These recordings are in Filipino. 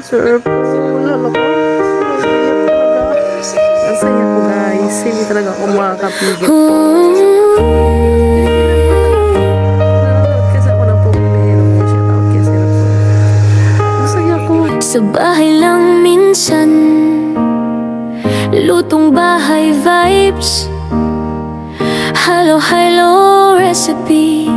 Sir po, lalo ko. Naiiyak talaga. Ang saya ko guys. Hindi talaga ako makakapigil po. Nanonood kasi ako ng pumili. Nung po siya tawag kaya sila po. Ang saya ko. Sa bahay lang minsan, lutong bahay vibes, halo-halo recipe,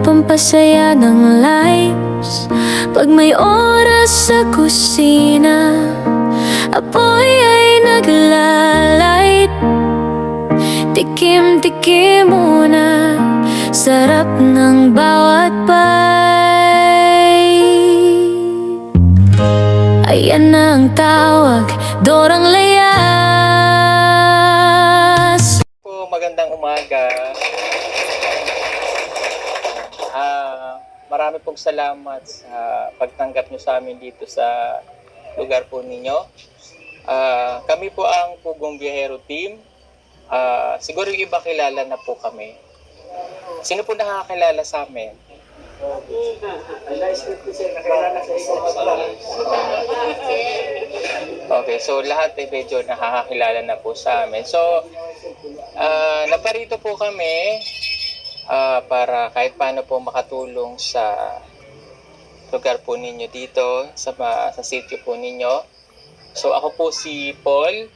pampasaya ng lives. Pag may oras sa kusina, apoy ay naglalight. Tikim-tikim muna, sarap ng bawat bite. Ayan na ang tawag, dorang layas. Magandang umaga. Marami pong salamat sa pagtanggap nyo sa amin dito sa lugar po ninyo. Kami po ang Pugong Biyahero Team. Siguro yung iba kilala na po kami. Sino po nakakilala sa amin? Okay, so lahat ay medyo nakakakilala na po sa amin. So, naparito po kami para kahit paano po makatulong sa lugar po ninyo dito, sa sitio po ninyo. So, ako po si Paul,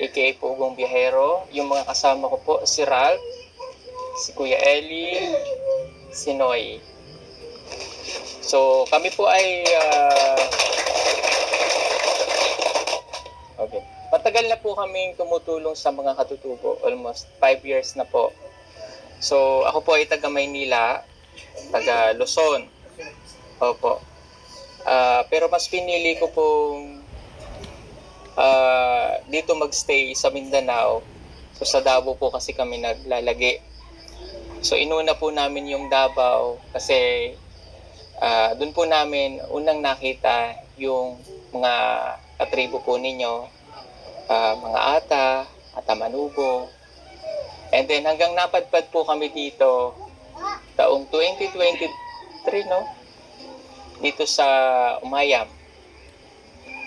aka Pugong Biyahero. Yung mga kasama ko po, si Ralph, si Kuya Eli, si Noy. So, kami po ay okay. Matagal na po kaming tumutulong sa mga katutubo. Almost 5 years na po. So, ako po ay taga Maynila, taga Luzon. Opo. Pero mas pinili ko pong dito magstay sa Mindanao. So, sa Davao po kasi kami naglalagi. So, inuna po namin yung Davao kasi doon po namin unang nakita yung mga katribo po ninyo, mga Ata, Atamanubo. And then hanggang napadpad po kami dito taong 2023, no? Dito sa Umayam.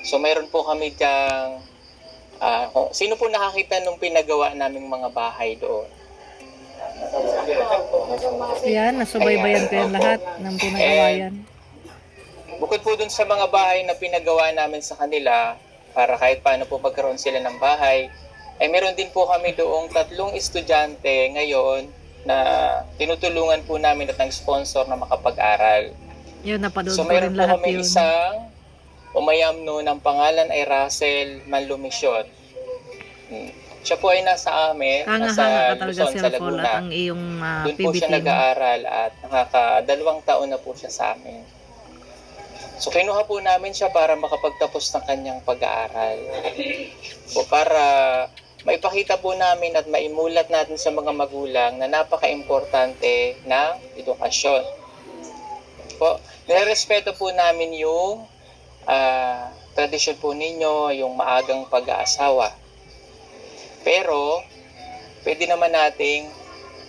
So mayroon po kami dyang sino po nakakita nung pinagawa naming mga bahay doon? Yan, nasubaybayan ko yan lahat ng pinagawayan. Bukod po dun sa mga bahay na pinagawa namin sa kanila, para kahit paano po magkaroon sila ng bahay, ay meron din po kami doong 3 estudyante ngayon na tinutulungan po namin at nag-sponsor na makapag-aral. Yun, napanood So ko meron rin po lahat kami yun. isang umayamno ng pangalan ay Russell Manlumisyon. Siya po ay nasa amin, Hanga-hanga nasa ka talaga, Luzon, sa Sir Paul, Laguna. at ang iyong Doon po siya PBT mo. nag-aaral at nakaka-2 taon na po siya sa amin. So kinuha po namin siya para makapagtapos ng kanyang pag-aaral. O para maipakita po namin at maimulat natin sa mga magulang na napaka-importante ng edukasyon. Po, nirespeto po namin yung tradisyon po ninyo, yung maagang pag-aasawa. Pero, pwede naman nating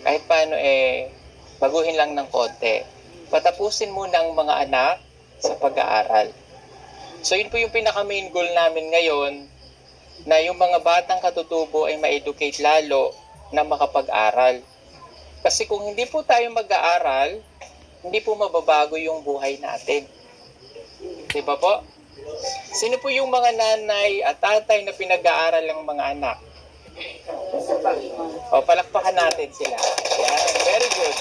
kahit paano baguhin lang ng konti. Patapusin muna ang mga anak sa pag-aaral. So, yun po yung pinaka-main goal namin ngayon, na yung mga batang katutubo ay ma-educate lalo na makapag-aral. Kasi kung hindi po tayo mag-aaral, hindi po mababago yung buhay natin. Diba po? Sino po yung mga nanay at tatay na pinag-aaral ng mga anak? O, palakpakan natin sila. Yan, very good.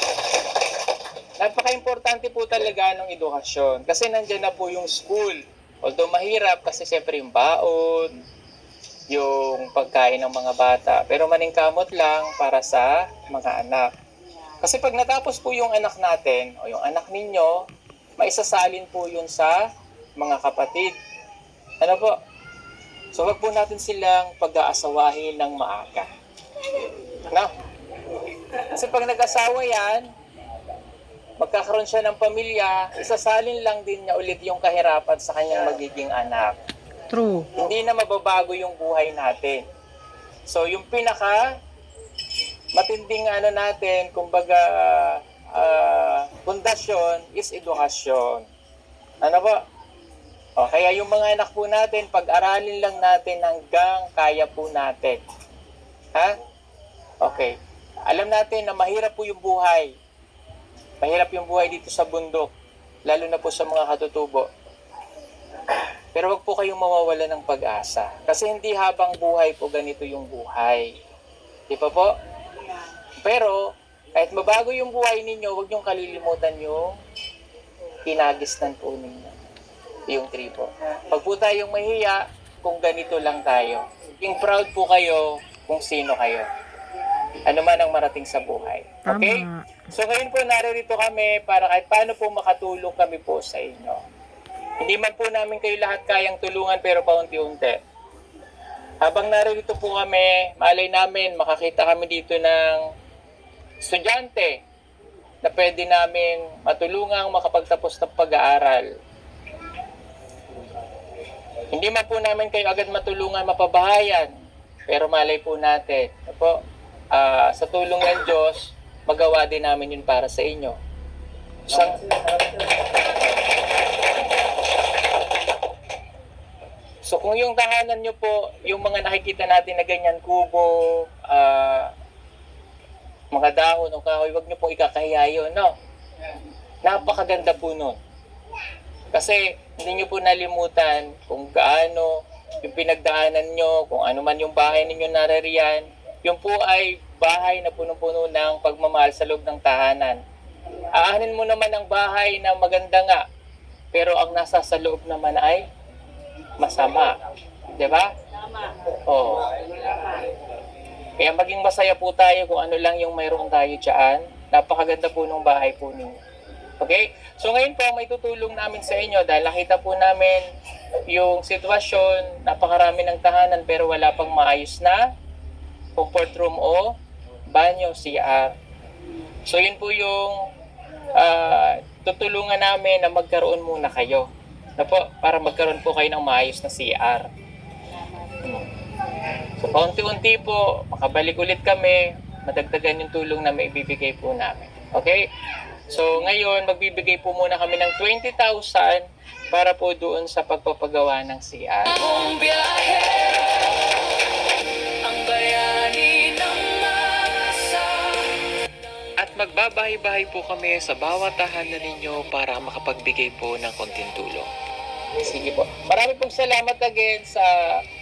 Napaka-importante po talaga ng edukasyon kasi nandyan na po yung school. Although mahirap kasi siyempre yung baon, yung pagkain ng mga bata. Pero maningkamot lang para sa mga anak. Kasi pag natapos po yung anak natin o yung anak ninyo, maisasalin po yun sa mga kapatid. Ano po? So wag po natin silang pag-aasawahin ng maaga. No? Kasi pag nag-asawa yan, magkakaroon siya ng pamilya, isasalin lang din niya ulit yung kahirapan sa kanyang magiging anak. True. Hindi na mababago yung buhay natin. So yung pinaka matinding natin, kumbaga pundasyon is edukasyon. Ano ba? O, Kaya yung mga anak po natin, pag-aralin lang natin hanggang kaya po natin. Ha? Okay. Alam natin na mahirap po yung buhay. Mahirap yung buhay dito sa bundok, lalo na po sa mga katutubo. Pero wag po kayong mawawala ng pag-asa. Kasi hindi habang buhay po ganito yung buhay. Di ba po? Pero, kahit mabago yung buhay ninyo, huwag niyong kalilimutan yung kinagisnan po ninyo. Yung tripo. Pag po tayong mahiya, kung ganito lang tayo. Yung proud po kayo kung sino kayo. Ano man ang marating sa buhay. Okay? Tama. So ngayon po naririto kami para kahit paano po makatulong kami po sa inyo. Hindi man po namin kayo lahat kayang tulungan pero paunti-unti. Habang naririto po kami, malay namin makakita kami dito ng estudyante na pwede namin matulungang makapagtapos ng pag-aaral. Hindi man po namin kayo agad matulungan mapabahayan, pero malay po natin. Po, sa tulong ng Diyos, magawa din namin yun para sa inyo. So kung yung tahanan nyo po, yung mga nakikita natin na ganyan kubo, mga dahon o kahoy, wag nyo pong ikakahiya yun, no? Napakaganda po nun. Kasi hindi nyo po nalimutan kung gaano yung pinagdaanan nyo, kung ano man yung bahay ninyo naririyan, yung po ay bahay na punong-puno ng pagmamahal sa loob ng tahanan. Aanin mo naman ang bahay na maganda nga, pero ang nasa sa loob naman ay masama. Di ba? Oo. Kaya maging masaya po tayo kung ano lang yung mayroon tayo dyan. Napakaganda po ng bahay po ninyo. Okay? So ngayon po, may tutulong namin sa inyo dahil nakita po namin yung sitwasyon, napakarami ng tahanan pero wala pang maayos na comfort room o banyo, CR. So yun po yung tutulungan namin na magkaroon muna kayo. Na po, para magkaroon po kayo ng maayos na CR. So paunti-unti po, makabalik ulit kami, madagdagan yung tulong na may ibibigay po namin. Okay? So ngayon, magbibigay po muna kami ng 20,000 para po doon sa pagpapagawa ng CR. At magbabahay-bahay po kami sa bawat tahanan ninyo para makapagbigay po ng konting tulong. Sige po. Marami pong salamat again sa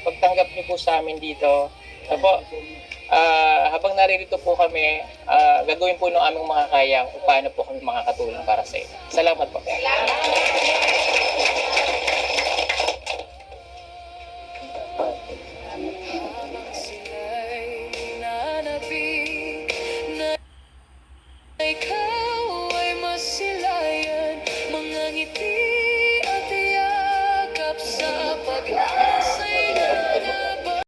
pagtanggap niyo po sa amin dito. Apo, habang naririto po kami, gagawin po ng aming mga kaya kung paano po kami makakatulong para sa inyo. Salamat po. Ikaw ay masilayan, mga ngiti at yakap sa pag-asa'y nanabay.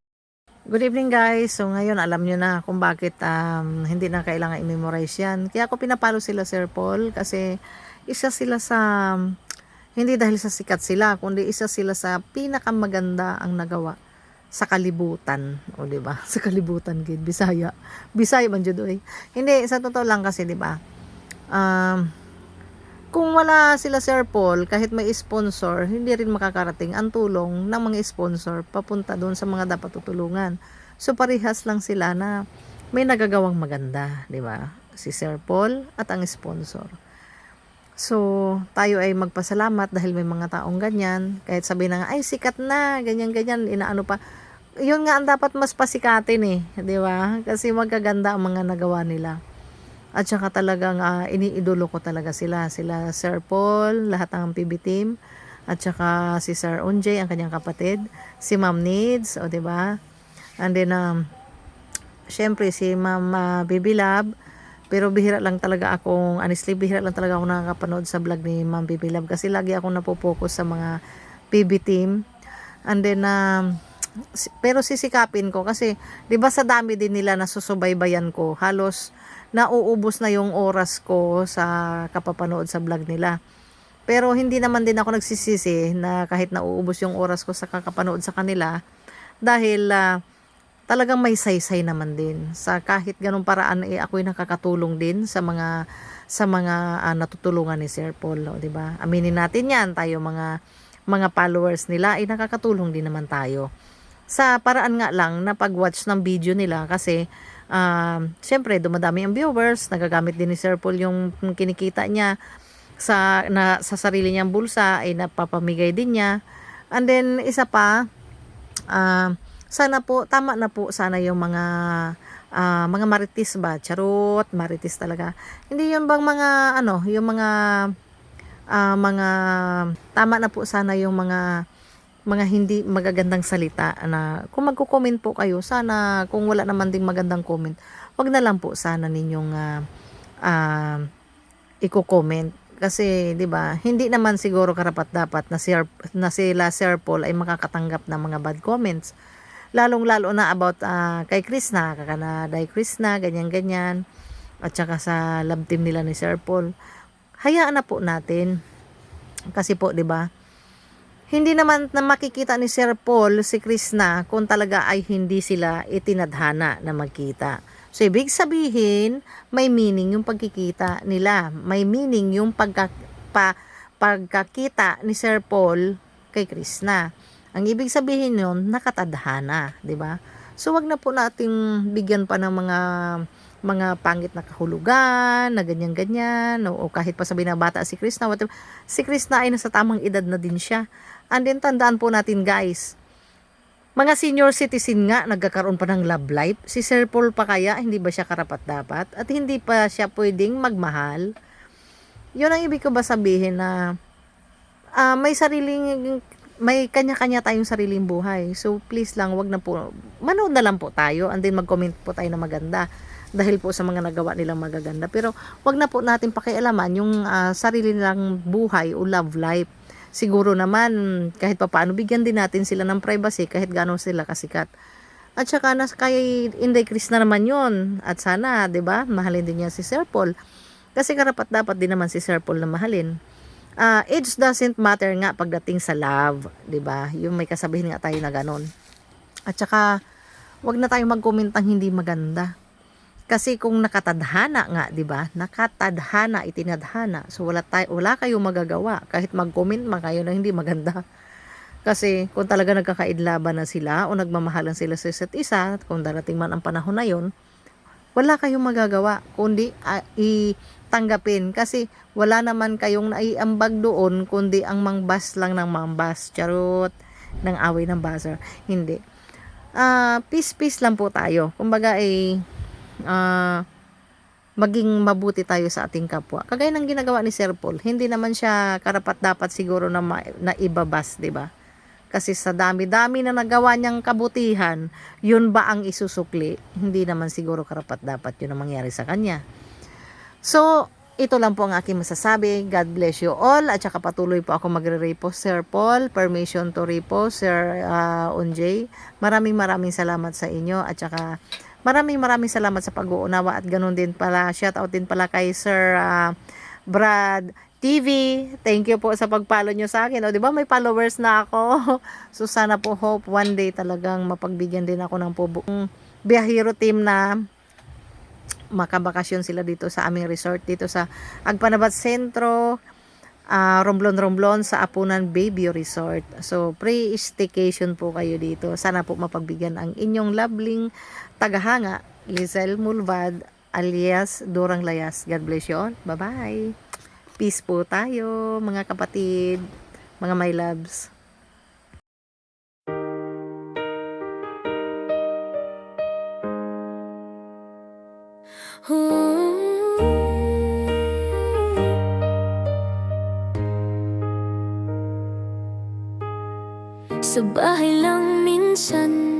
Good evening guys. So ngayon alam nyo na kung bakit hindi na kailangan i-memorize yan. Kaya ako pinapalo sila Sir Paul kasi isa sila sa, hindi dahil sa sikat sila, kundi isa sila sa pinakamaganda ang nagawa sa kalibutan. O diba? Sa kalibutan gid Bisaya. Bisaya man jud oy. Hindi, sa totoo lang kasi diba? Kung wala sila Sir Paul, kahit may sponsor, hindi rin makakarating ang tulong ng mga sponsor papunta doon sa mga dapat tutulungan. So parehas lang sila na may nagagawang maganda, di ba? Si Sir Paul at ang sponsor. So tayo ay magpasalamat dahil may mga taong ganyan. Kahit sabi na nga, ay sikat na, ganyan-ganyan, inaano pa. Yun nga ang dapat mas pasikatin di ba? Kasi magaganda ang mga nagawa nila. At saka talagang iniidolo ko talaga sila Sir Paul, lahat ng PB team, at saka si Sir Onjay, ang kanyang kapatid, si Ma'am Needs, o diba? And then syempre si Ma'am Baby Love, pero bihira lang talaga akong, honestly bihira lang talaga ako nakakapanood sa vlog ni Ma'am Baby Love kasi lagi akong napopokus sa mga PB team. And then pero sisikapin ko kasi 'di ba sa dami din nila na susubaybayan ko, halos nauubos na yung oras ko sa kapapanood sa vlog nila. Pero hindi naman din ako nagsisisi na kahit nauubos yung oras ko sa kakapanood sa kanila dahil talagang may saysay naman din sa kahit ganung paraan ako'y nakakatulong din sa mga natutulungan ni Sir Paul, 'di ba? Aminin natin 'yan, tayo mga mga followers nila, ay nakakatulong din naman tayo. Sa paraan nga lang na pag-watch ng video nila kasi syempre dumadami ang viewers, nagagamit din ni Sir Paul yung kinikita niya sa sarili niyang bulsa ay napapamigay din niya. And then isa pa, sana po tama na po sana yung mga marites ba, charot, marites talaga. Hindi yun bang mga yung mga tama na po sana yung mga hindi magagandang salita na kung magko-comment po kayo, sana kung wala naman ding magandang comment, wag na lang po sana ninyong i-comment. Kasi 'di ba, hindi naman siguro karapat-dapat na sila Sir Paul ay makakatanggap ng mga bad comments. Lalong-lalo na about kay Krishna, kakanaday Krishna, ganyan-ganyan. At saka sa love team nila ni Sir Paul. Hayaan na po natin. Kasi po 'di ba, hindi naman na makikita ni Sir Paul si Krishna kung talaga ay hindi sila itinadhana na magkita. So, ibig sabihin, may meaning yung pagkikita nila. May meaning yung pagkakita ni Sir Paul kay Krishna. Ang ibig sabihin yun, nakatadhana, di ba? So, wag na po nating bigyan pa ng mga pangit na kahulugan, na ganyan-ganyan, o kahit pa sabihin na bata si Krishna, whatever. Si Krishna ay nasa tamang edad na din siya. And then, tandaan po natin guys, mga senior citizen nga, nagkakaroon pa ng love life. Si Sir Paul pa kaya, hindi ba siya karapat-dapat? At hindi pa siya pwedeng magmahal? Yun ang ibig ko ba sabihin na may kanya-kanya tayong sariling buhay. So, please lang, wag na po, manood na lang po tayo and then mag-comment po tayo na maganda dahil po sa mga nagawa nilang magaganda. Pero, wag na po natin pakialaman yung sarili nilang buhay o love life. Siguro naman, kahit pa paano, bigyan din natin sila ng privacy kahit gano'n sila kasikat. At saka, kay Inday Krishna naman yon. At sana, 'di ba, mahalin din niya si Sir Paul. Kasi karapat-dapat din naman si Sir Paul na mahalin. Age doesn't matter nga pagdating sa love, 'di ba? Yung may kasabihin nga tayo na gano'n. At saka, wag na tayong mag-comment ng hindi maganda. Kasi kung nakatadhana nga, 'di ba? Nakatadhana, itinadhana. So wala kayong magagawa kahit mag-comment man kayo na hindi maganda. Kasi kung talaga nagkakaidlaban na sila o nagmamahalan sila sa isa't isa, kung darating man ang panahon na 'yon, wala kayong magagawa kundi itanggapin kasi wala naman kayong naiambag doon kundi ang mangbas lang ng mangbas. Charot, ng away ng buzzer. Hindi. Peace lang po tayo. Kumbaga maging mabuti tayo sa ating kapwa. Kagaya ng ginagawa ni Sir Paul, hindi naman siya karapat-dapat siguro na ibabas, 'di ba? Kasi sa dami-dami na nagawa niyang kabutihan, yun ba ang isusukli? Hindi naman siguro karapat-dapat yun ang mangyari sa kanya. So, ito lang po ang aking masasabi. God bless you all. At saka patuloy po ako magre-repost, Sir Paul. Permission to repost, Sir Unjay. Maraming salamat sa inyo. At saka maraming salamat sa pag-uunawa. At ganun din pala, shout out din pala kay Sir Brad TV. Thank you po sa pag-follow nyo sa akin. O, di ba may followers na ako? So, sana po hope one day talagang mapagbigyan din ako ng buong biyahero team na makabakasyon sila dito sa aming resort dito sa Agpanabat Sentro, Romblon sa Apunan Baby Resort. So, pre-staycation po kayo dito. Sana po mapagbigyan ang inyong loving tagahanga, Lizelle Mulvad alias Durang Layas. God bless you all. Bye-bye. Peace po tayo, mga kapatid, mga my loves. Sa bahay lang minsan